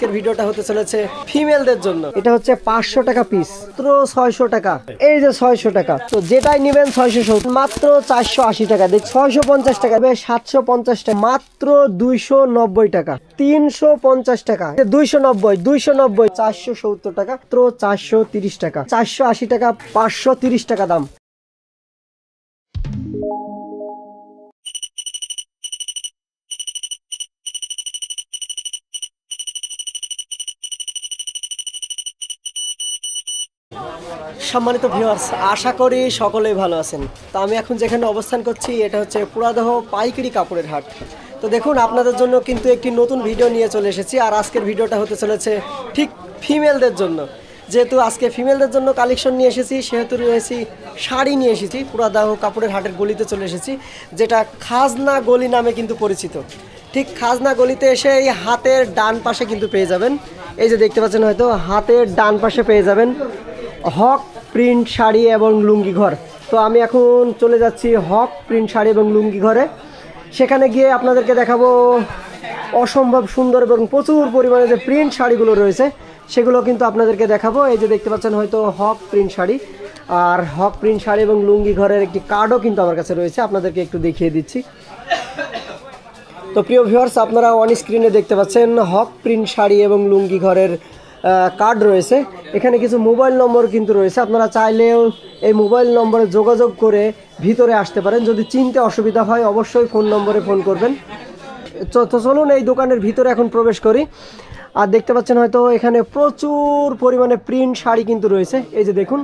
আজকের ভিডিওটা হতে চলেছে ফিমেলদের জন্য। এটা হচ্ছে 500 টাকা পিস, মাত্র 600 টাকা। এই যে 600 টাকা, তো যেটাই নেবেন 670, মাত্র 480 টাকা। দেখ 650 টাকা, 750 টাকা, মাত্র 290 টাকা, 350 টাকা, 290, 290, 470 টাকা, মাত্র 430 টাকা, 480 টাকা, 530 টাকা দাম। সম্মানিত ভিউয়ার্স, আশা করি সকলেই ভালো আছেন। তো আমি এখন যেখানে অবস্থান করছি এটা হচ্ছে পুরাদহ পাইকারি কাপড়ের হাট। তো দেখুন, আপনাদের জন্য কিন্তু একটি নতুন ভিডিও নিয়ে চলে এসেছি। আর আজকের ভিডিওটা হতে চলেছে ঠিক ফিমেলদের জন্য। যেহেতু আজকে ফিমেলদের জন্য কালেকশন নিয়ে এসেছি, সেহেতু রয়েছি শাড়ি নিয়ে এসেছি। পুরাদহ কাপড়ের হাটের গলিতে চলে এসেছি, যেটা খাজনা গলি নামে কিন্তু পরিচিত। ঠিক খাজনা গলিতে এসে এই হাতের ডান পাশে কিন্তু পেয়ে যাবেন, এই যে দেখতে পাচ্ছেন হয়তো, হাতের ডান পাশে পেয়ে যাবেন হক প্রিন্ট শাড়ি এবং লুঙ্গি ঘর। তো আমি এখন চলে যাচ্ছি হক প্রিন্ট শাড়ি এবং লুঙ্গি ঘরে। সেখানে গিয়ে আপনাদেরকে দেখাবো অসম্ভব সুন্দর এবং প্রচুর পরিমাণে যে প্রিন্ট শাড়িগুলো রয়েছে সেগুলো কিন্তু আপনাদেরকে দেখাবো। এই যে দেখতে পাচ্ছেন হয়তো হক প্রিন্ট শাড়ি, আর হক প্রিন্ট শাড়ি এবং লুঙ্গি ঘরের একটি কার্ডও কিন্তু আমার কাছে রয়েছে, আপনাদেরকে একটু দেখিয়ে দিচ্ছি। তো প্রিয় ভিউয়ার্স, আপনারা অন স্ক্রিনে দেখতে পাচ্ছেন হক প্রিন্ট শাড়ি এবং লুঙ্গি ঘরের কার্ড রয়েছে। এখানে কিছু মোবাইল নম্বর কিন্তু রয়েছে, আপনারা চাইলেও এই মোবাইল নম্বরে যোগাযোগ করে ভিতরে আসতে পারেন। যদি চিনতে অসুবিধা হয় অবশ্যই ফোন নম্বরে ফোন করবেন। তো চলুন এই দোকানের ভিতরে এখন প্রবেশ করি। আর দেখতে পাচ্ছেন হয়তো এখানে প্রচুর পরিমাণে প্রিন্ট শাড়ি কিন্তু রয়েছে। এই যে দেখুন,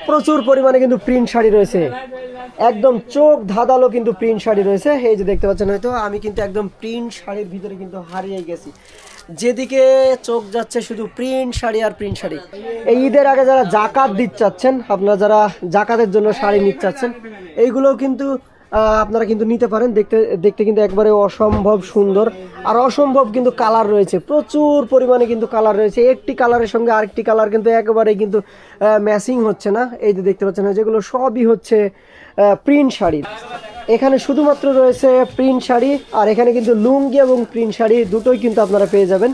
প্রচুর পরিমাণে কিন্তু প্রিন্ট শাড়ি রয়েছে, একদম চোখ ধাঁধালো কিন্তু প্রিন্ট শাড়ি রয়েছে। এই যে দেখতে পাচ্ছেন হয়তো, আমি কিন্তু একদম প্রিন্ট শাড়ির ভিতরে কিন্তু হারিয়ে গেছি। যেদিকে চোখ যাচ্ছে শুধু প্রিন্ট শাড়ি আর প্রিন্ট শাড়ি। এই ঈদের আগে যারা জাকাত দিতে চাচ্ছেন, আপনারা যারা জাকাতের জন্য শাড়ি নিতে চাচ্ছেন, এইগুলোও কিন্তু আপনারা কিন্তু নিতে পারেন। দেখতে দেখতে কিন্তু একবারে অসম্ভব সুন্দর, আর অসম্ভব কিন্তু কালার রয়েছে, প্রচুর পরিমাণে কিন্তু কালার রয়েছে। একটি কালারের সঙ্গে আরেকটি কালার কিন্তু একেবারে কিন্তু ম্যাচিং হচ্ছে না। এই যে দেখতে পাচ্ছেন, যেগুলো সবই হচ্ছে প্রিন্ট শাড়ি। এখানে শুধুমাত্র রয়েছে প্রিন্ট শাড়ি, আর এখানে কিন্তু লুঙ্গি এবং প্রিন্ট শাড়ি দুটোই কিন্তু আপনারা পেয়ে যাবেন।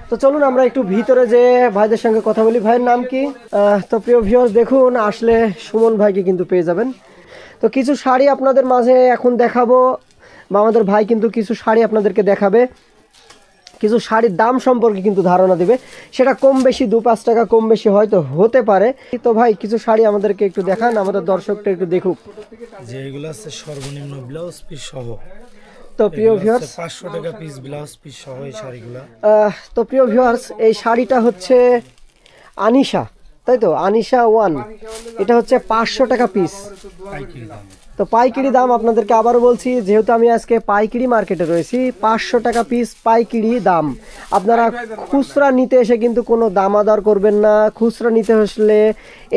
তো চলুন আমরা একটু ভিতরে যে ভাইদের সঙ্গে কথা বলি। ভাইয়ের নাম কি? তো প্রিয় ভিউয়ার্স, দেখুন আসলে সুমন ভাইকে কিন্তু পেয়ে যাবেন। তো কিছু শাড়ি আপনাদের মাঝে এখন দেখাবো, বা আমাদের ভাই কিন্তু কিছু শাড়ি আপনাদেরকে দেখাবে, কিছু শাড়ির দাম সম্পর্কে কিন্তু ধারণা দিবে। সেটা কম বেশি 2-5 টাকা কম বেশি হয়তো হতে পারে। তো ভাই কিছু শাড়ি আমাদেরকে একটু দেখান, আমাদের দর্শকটা একটু দেখুক। যে এগুলো আছে সর্বনিম্ন ব্লাউজ পিস সহ। তো প্রিয় ভিউয়ার্স, 500 টাকা পিস ব্লাউজ পিস সহ এই শাড়িগুলো। তো প্রিয় ভিউয়ার্স, এই শাড়িটা হচ্ছে আনিশা, তাই তো? আনিশা 1, এটা হচ্ছে 500 টাকা পিস পাইকারি দাম। তো পাইকারি দাম আপনাদেরকে আবারও বলছি, যেহেতু আমি আজকে পাইকারি মার্কেটে রয়েছি, 500 টাকা পিস পাইকারি দাম। আপনারা খুচরা নিতে এসে কিন্তু কোনো দামাদর করবেন না। খুচরা নিতে হলে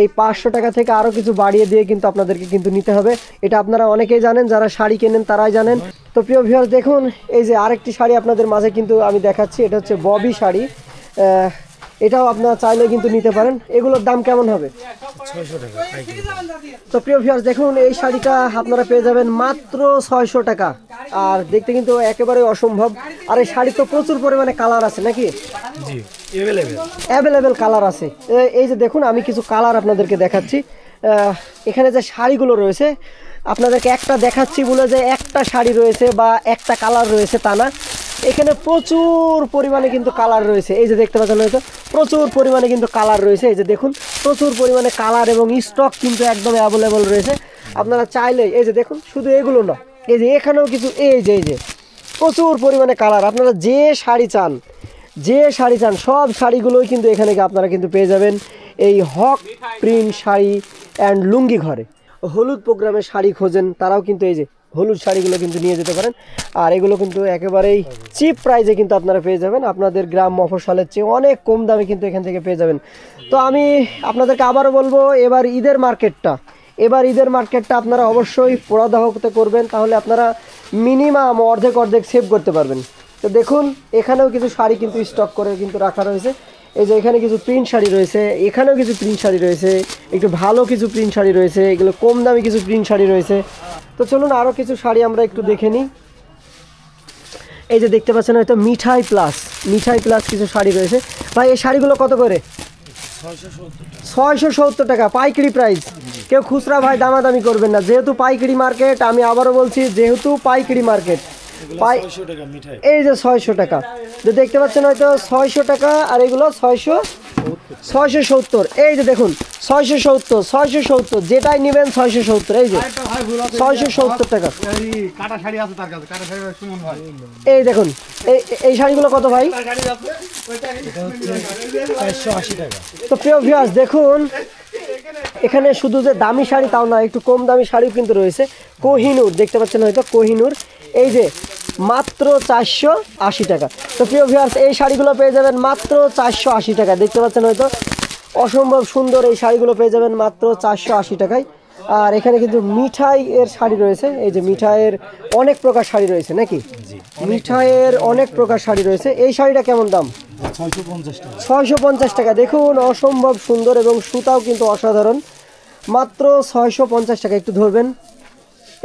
এই 500 টাকা থেকে আরও কিছু বাড়িয়ে দিয়ে কিন্তু আপনাদেরকে কিন্তু নিতে হবে। এটা আপনারা অনেকেই জানেন, যারা শাড়ি কেনেন তারাই জানেন। তো প্রিয় ভিউয়ার্স, দেখুন এই যে আরেকটি শাড়ি আপনাদের মাঝে কিন্তু আমি দেখাচ্ছি, এটা হচ্ছে ববি শাড়ি। এটাও আপনারা চাইলে কিন্তু নিতে পারেন। এগুলোর দাম কেমন হবে? 600 টাকা পাইকারি দাম। তো প্রিয় ভিউয়ার্স, দেখুন এই শাড়িটা আপনারা পেয়ে যাবেন মাত্র 600 টাকা, আর দেখতে কিন্তু একেবারে অসম্ভব। আর এই শাড়ি তো প্রচুর পরিমাণে কালার আছে নাকি? জি, অ্যাভেলেবেল কালার আছে। এই যে দেখুন, আমি কিছু কালার আপনাদেরকে দেখাচ্ছি। এখানে যে শাড়িগুলো রয়েছে আপনাদেরকে একটা দেখাচ্ছি বলে যে একটা শাড়ি রয়েছে বা একটা কালার রয়েছে তা না, এখানে প্রচুর পরিমাণে কিন্তু কালার রয়েছে। এই যে দেখতে পাচ্ছেন হয়তো, প্রচুর পরিমাণে কিন্তু কালার রয়েছে। এই যে দেখুন, প্রচুর পরিমাণে কালার এবং স্টক কিন্তু একদম অ্যাভেলেবল রয়েছে। আপনারা চাইলে এই যে দেখুন, শুধু এগুলো না, এই যে এখানেও কিছু, এই যে প্রচুর পরিমাণে কালার। আপনারা যে শাড়ি চান সব শাড়িগুলোই কিন্তু এখানে আপনারা কিন্তু পেয়ে যাবেন এই হক প্রিন্ট শাড়ি অ্যান্ড লুঙ্গি ঘরে। হলুদ প্রোগ্রামে শাড়ি খোঁজেন তারাও কিন্তু এই যে হলুদ শাড়িগুলো কিন্তু নিয়ে যেতে পারেন। আর এগুলো কিন্তু একেবারেই চিপ প্রাইসে কিন্তু আপনারা পেয়ে যাবেন, আপনাদের গ্রাম মফস্বলের চেয়ে অনেক কম দামে কিন্তু এখান থেকে পেয়ে যাবেন। তো আমি আপনাদেরকে আবারও বলবো, এবার ঈদের মার্কেটটা আপনারা অবশ্যই পুরাদহতে করবেন, তাহলে আপনারা মিনিমাম অর্ধেক সেভ করতে পারবেন। তো দেখুন, এখানেও কিছু শাড়ি কিন্তু স্টক করে কিন্তু রাখা রয়েছে। এই যে এখানে কিছু প্রিন্ট শাড়ি রয়েছে, এখানেও কিছু প্রিন্ট শাড়ি রয়েছে, একটু ভালো কিছু প্রিন্ট শাড়ি রয়েছে, এগুলো কম দামি কিছু প্রিন্ট শাড়ি রয়েছে। তো চলুন আরও কিছু শাড়ি আমরা একটু দেখে নিই। এই যে দেখতে পাচ্ছেন হয়তো মিঠাই প্লাস কিছু শাড়ি রয়েছে। ভাই এই শাড়িগুলো কত করে? 670 টাকা পাইকারি প্রাইস। কেউ খুচরা ভাই দামাদামি করবেন না, যেহেতু পাইকারি মার্কেট। আমি আবারও বলছি, যেহেতু পাইকারি মার্কেট, এই যে 600 টাকা যে দেখতে পাচ্ছেন হয়তো 600 টাকা, আর এগুলো 670। এই যে দেখুন 670 যেটাই নেবেন 670। এই যে 670 টাকা। এই দেখুন এই শাড়িগুলো কত ভাই? 480 টাকা। তো প্রিয় ভিউয়ার্স দেখুন, এখানে শুধু যে দামি শাড়ি তাও না, একটু কম দামি শাড়িও কিন্তু রয়েছে। কোহিনূর দেখতে পাচ্ছেন হয়তো, কোহিনূর এই যে মাত্র 480 টাকা। তো প্রিয় ভিউয়ার্স এই শাড়িগুলো পেয়ে যাবেন মাত্র 480 টাকা। দেখতে পাচ্ছেন হয়তো অসম্ভব সুন্দর এই শাড়িগুলো পেয়ে যাবেন মাত্র 480 টাকায়। আর এখানে কিন্তু মিঠাই এর শাড়ি রয়েছে। এই যে মিঠাইয়ের অনেক প্রকার শাড়ি রয়েছে নাকি? মিঠাইয়ের অনেক প্রকার শাড়ি রয়েছে। এই শাড়িটা কেমন দাম? 650 টাকা। দেখুন অসম্ভব সুন্দর এবং সুতাও কিন্তু অসাধারণ, মাত্র 650 টাকা। একটু ধরবেন,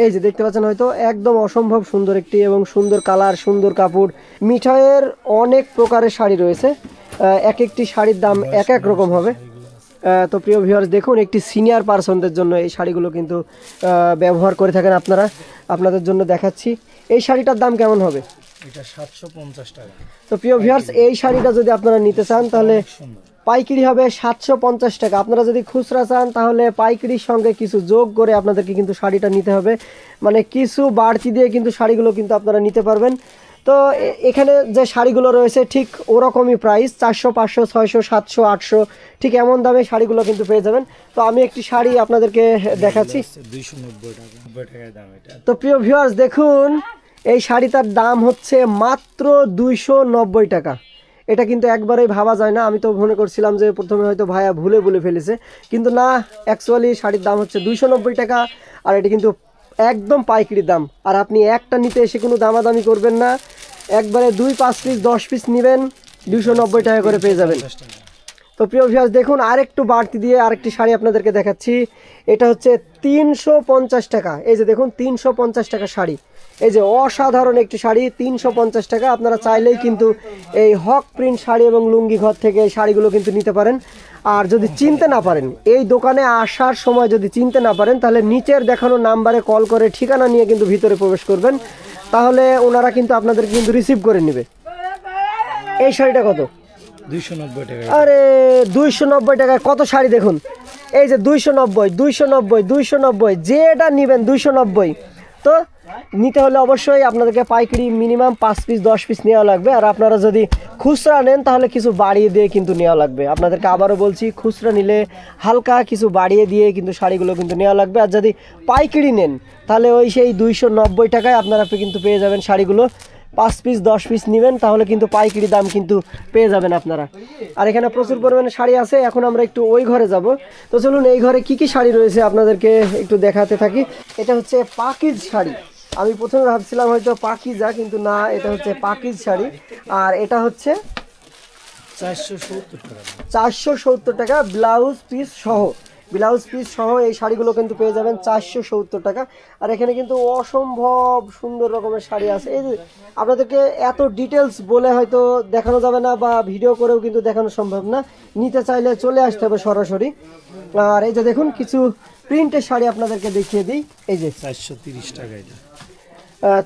এই যে দেখতে পাচ্ছেন হয়তো একদম অসম্ভব সুন্দর একটি এবং সুন্দর কালার, সুন্দর কাপড়। মিঠাইয়ের অনেক প্রকারের শাড়ি রয়েছে, এক একটি শাড়ির দাম এক এক রকম হবে। তো প্রিয় ভিউয়ার্স দেখুন, একটি সিনিয়র পার্সনদের জন্য এই শাড়িগুলো কিন্তু ব্যবহার করে থাকেন আপনারা। আপনাদের জন্য দেখাচ্ছি এই শাড়িটার দাম কেমন হবে। এটা 750 টাকা। তো প্রিয় ভিউয়ার্স এই শাড়িটা যদি আপনারা নিতে চান তাহলে পাইকারি হবে 750 টাকা। আপনারা যদি খুচরা চান তাহলে পাইকারির সঙ্গে কিছু যোগ করে আপনাদেরকে কিন্তু শাড়িটা নিতে হবে, মানে কিছু বাড়তি দিয়ে কিন্তু শাড়িগুলো কিন্তু আপনারা নিতে পারবেন। তো এখানে যে শাড়িগুলো রয়েছে ঠিক ওরকমই প্রাইস, 400, 500, 600, 700, 800 ঠিক এমন দামে শাড়িগুলো কিন্তু পেয়ে যাবেন। তো আমি একটি শাড়ি আপনাদেরকে দেখাচ্ছি, 290 টাকা, 90 টাকার দাম এটা। তো প্রিয় ভিউয়ার্স দেখুন এই শাড়িটার দাম হচ্ছে মাত্র 290 টাকা। এটা কিন্তু একবারেই ভাবা যায় না। আমি তো মনে করছিলাম যে প্রথমে হয়তো ভাইয়া ভুলে বলে ফেলেছে, কিন্তু না, অ্যাকচুয়ালি শাড়ির দাম হচ্ছে 290 টাকা। আর এটা কিন্তু একদম পাইকারি দাম। আর আপনি একটা নিতে এসে কোনো দামাদামি করবেন না, একবারে 2, 5 পিস 10 পিস নেবেন 290 টাকা করে পেয়ে যাবেন। তো প্রিয় ভিউয়ার্স দেখুন আরেকটু বাড়তি দিয়ে আরেকটি শাড়ি আপনাদেরকে দেখাচ্ছি। এটা হচ্ছে 350 টাকা। এই যে দেখুন 350 টাকা শাড়ি, এই যে অসাধারণ একটি শাড়ি 350 টাকা। আপনারা চাইলেই কিন্তু এই হক প্রিন্ট শাড়ি এবং লুঙ্গি ঘর থেকে এই শাড়িগুলো কিন্তু নিতে পারেন। আর যদি চিনতে না পারেন, এই দোকানে আসার সময় যদি চিনতে না পারেন, তাহলে নিচের দেখানো নাম্বারে কল করে ঠিকানা নিয়ে কিন্তু ভিতরে প্রবেশ করবেন, তাহলে ওনারা কিন্তু আপনাদেরকে কিন্তু রিসিভ করে নেবে। এই শাড়িটা কত? 290 টাকা। আরে 290 টাকায় কত শাড়ি দেখুন, এই যে 290 যেটা নেবেন 290। তো নিতে হলে অবশ্যই আপনাদেরকে পাইকারি মিনিমাম 5 পিস 10 পিস নেওয়া লাগবে। আর আপনারা যদি খুচরা নেন তাহলে কিছু বাড়িয়ে দিয়ে কিন্তু নেওয়া লাগবে। আপনাদেরকে আবারও বলছি, খুচরা নিলে হালকা কিছু বাড়িয়ে দিয়ে কিন্তু শাড়িগুলো কিন্তু নেওয়া লাগবে। আর যদি পাইকারি নেন তাহলে ওই সেই 290 টাকায় আপনারা কিন্তু পেয়ে যাবেন শাড়িগুলো। 5 পিস 10 পিস নেবেন তাহলে কিন্তু পাইকারি দাম কিন্তু পেয়ে যাবেন আপনারা। আর এখানে প্রচুর পরিমাণে শাড়ি আছে। এখন আমরা একটু ওই ঘরে যাব। তো চলুন এই ঘরে কি কি শাড়ি রয়েছে আপনাদেরকে একটু দেখাতে থাকি। এটা হচ্ছে পাকিজ শাড়ি। আমি প্রথমে ভাবছিলাম হয়তো পাকিজা, কিন্তু না, এটা হচ্ছে পাকিজ শাড়ি। আর এটা হচ্ছে 470 টাকা ব্লাউজ পিস সহ এই শাড়িগুলো কিন্তু পেয়ে যাবেন 470 টাকা। আর এখানে কিন্তু অসম্ভব সুন্দর রকমের শাড়ি আছে। এই যে আপনাদেরকে এত ডিটেলস বলে হয়তো দেখানো যাবে না, বা ভিডিও করেও কিন্তু দেখানো সম্ভব না। নিতে চাইলে চলে আসতে হবে সরাসরি। আর এই যে দেখুন কিছু প্রিন্টের শাড়ি আপনাদেরকে দেখিয়ে দিই। এই যে 430 টাকা এটা।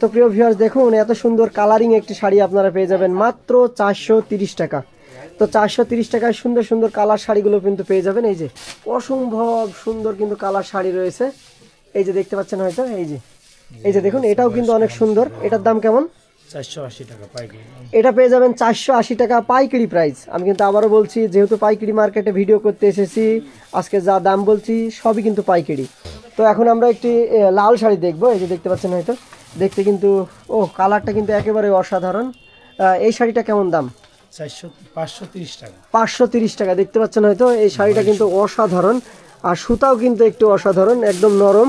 তো প্রিয় ভিউয়ার্স দেখুন এত সুন্দর কালারিং একটি শাড়ি আপনারা পেয়ে যাবেন মাত্র 430 টাকা। তো 430 টাকায় সুন্দর সুন্দর কালার শাড়িগুলো কিন্তু পেয়ে যাবেন। এই যে অসম্ভব সুন্দর কিন্তু কালার শাড়ি রয়েছে, এই যে দেখতে পাচ্ছেন হয়তো। এই যে দেখুন এটাও কিন্তু অনেক সুন্দর। এটার দাম কেমন? 480 টাকা পাইকারি। এটা পেয়ে যাবেন 480 টাকা পাইকারি প্রাইস। আমি কিন্তু আবারও বলছি, যেহেতু পাইকারি মার্কেটে ভিডিও করতে এসেছি, আজকে যা দাম বলছি সবই কিন্তু পাইকারি। তো এখন আমরা একটি লাল শাড়ি দেখবো। এই যে দেখতে পাচ্ছেন হয়তো, দেখতে কিন্তু কালারটা কিন্তু একেবারে অসাধারণ। এই শাড়িটা কেমন দাম? 530 টাকা। 530 টাকা। দেখতে পাচ্ছেন হয়তো এই শাড়িটা কিন্তু অসাধারণ, আর সুতাও কিন্তু একটু অসাধারণ, একদম নরম।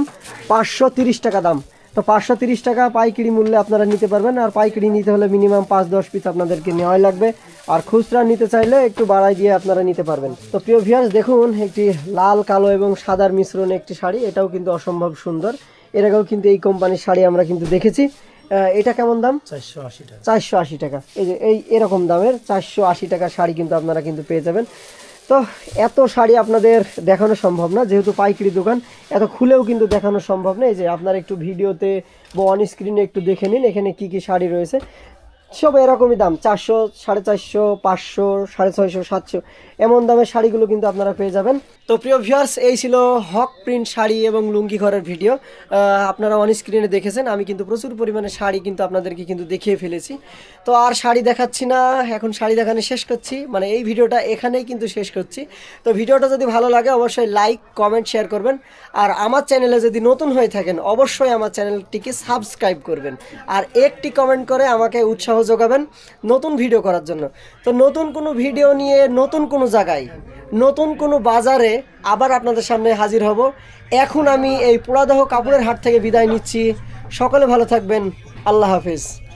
530 টাকা দাম। তো 530 টাকা পাইকারি মূল্যে আপনারা নিতে পারবেন। আর পাইকারি নিতে হলে মিনিমাম 5-10 পিস আপনাদেরকে নেওয়াই লাগবে। আর খুচরা নিতে চাইলে একটু বাড়াই দিয়ে আপনারা নিতে পারবেন। তো প্রিয় ভিউয়ার্স দেখুন একটি লাল, কালো এবং সাদার মিশ্রণে একটি শাড়ি, এটাও কিন্তু অসম্ভব সুন্দর। এর আগেও কিন্তু এই কোম্পানির শাড়ি আমরা কিন্তু দেখেছি। এটা কেমন দাম? 480 টাকা। 480 টাকা। এই যে এরকম দামের 480 টাকার শাড়ি কিন্তু আপনারা কিন্তু পেয়ে যাবেন। তো এত শাড়ি আপনাদের দেখানো সম্ভব না, যেহেতু পাইকারি দোকান, এত খুলেও কিন্তু দেখানো সম্ভব না। এই যে আপনারা একটু ভিডিওতে বা অন স্ক্রিনে একটু দেখে নিন এখানে কি কি শাড়ি রয়েছে। সব এরকমই দাম, 400, 450, 500, 650, 700 এমন দামের শাড়িগুলো কিন্তু আপনারা পেয়ে যাবেন। তো প্রিয় ভিউয়ার্স, এই ছিল হক প্রিন্ট শাড়ি এবং লুঙ্গি ঘরের ভিডিও। আপনারা অন স্ক্রিনে দেখেছেন, আমি কিন্তু প্রচুর পরিমাণে শাড়ি কিন্তু আপনাদেরকে কিন্তু দেখিয়ে ফেলেছি। তো আর শাড়ি দেখাচ্ছি না, এখন শাড়ি দেখানো শেষ করছি, মানে এই ভিডিওটা এখানেই কিন্তু শেষ করছি। তো ভিডিওটা যদি ভালো লাগে অবশ্যই লাইক, কমেন্ট, শেয়ার করবেন। আর আমার চ্যানেলে যদি নতুন হয়ে থাকেন অবশ্যই আমার চ্যানেলটিকে সাবস্ক্রাইব করবেন, আর একটি কমেন্ট করে আমাকে উৎসাহ যোগাবেন নতুন ভিডিও করার জন্য। তো নতুন কোনো ভিডিও নিয়ে নতুন কোনো জায়গায় নতুন কোনো বাজারে আবার আপনাদের সামনে হাজির হব। এখন আমি এই পুরাদহ কাপড়ের হাট থেকে বিদায় নিচ্ছি। সকলে ভালো থাকবেন। আল্লাহ হাফেজ।